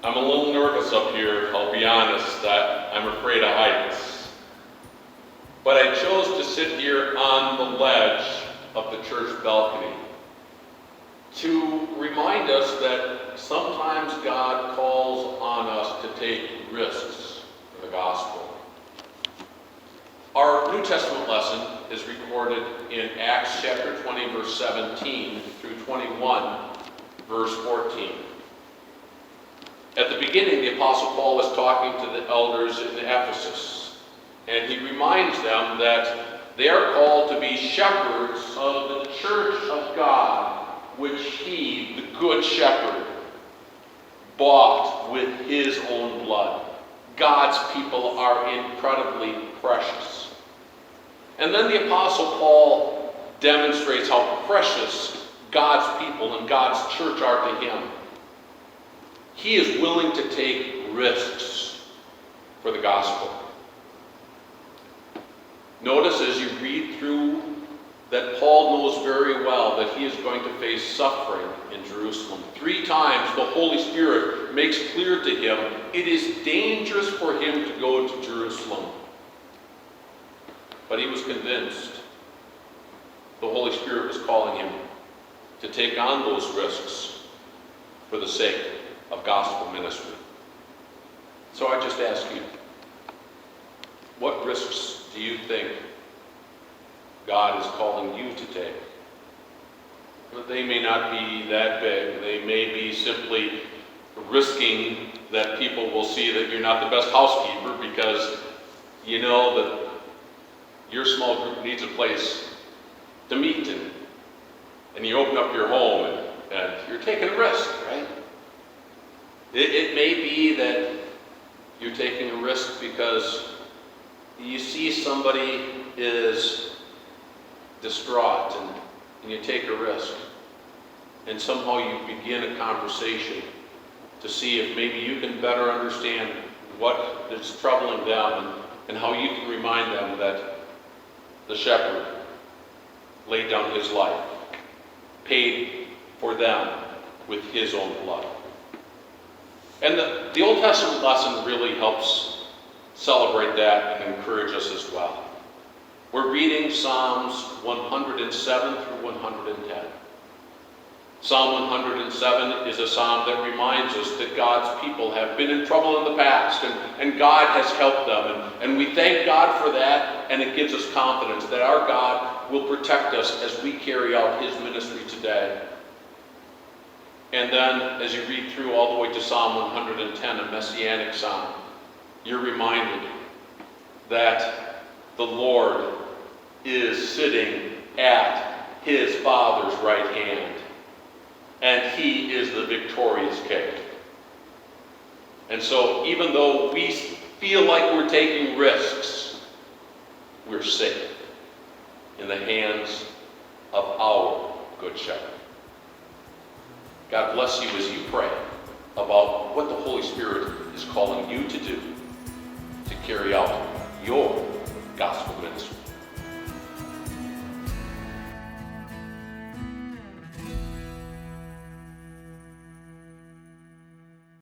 I'm a little nervous up here, I'll be honest. I'm afraid of heights. But I chose to sit here on the ledge of the church balcony to remind us that sometimes God calls on us to take risks for the gospel. Our New Testament lesson is recorded in Acts chapter 20, verse 17 through 21, verse 14. At the beginning, the Apostle Paul is talking to the elders in Ephesus, and he reminds them that they are called to be shepherds of the church of God, which he, the good shepherd, bought with his own blood. God's people are incredibly precious. And then the Apostle Paul demonstrates how precious God's people and God's church are to him. He is willing to take risks for the gospel. Notice as you read through that Paul knows very well that he is going to face suffering in Jerusalem. 3 times the Holy Spirit makes clear to him it is dangerous for him to go to Jerusalem. But he was convinced the Holy Spirit was calling him to take on those risks for the sake of gospel ministry. So I just ask you, what risks do you think God is calling you to take? They may not be that big. They may be simply risking that people will see that you're not the best housekeeper because you know that your small group needs a place to meet, and you open up your home and you're taking a risk, right? It may be that you're taking a risk because you see somebody is distraught and you take a risk. And somehow you begin a conversation to see if maybe you can better understand what is troubling them and how you can remind them that the shepherd laid down his life, paid for them with his own blood. And the Old Testament lesson really helps celebrate that and encourage us as well. We're reading Psalms 107 through 110. Psalm 107 is a psalm that reminds us that God's people have been in trouble in the past, and God has helped them. And we thank God for that, and it gives us confidence that our God will protect us as we carry out his ministry today. And then, as you read through all the way to Psalm 110, a messianic psalm, you're reminded that the Lord is sitting at his Father's right hand, and he is the victorious king. And so, even though we feel like we're taking risks, we're safe in the hands of our good shepherd. God bless you as you pray about what the Holy Spirit is calling you to do to carry out your gospel ministry.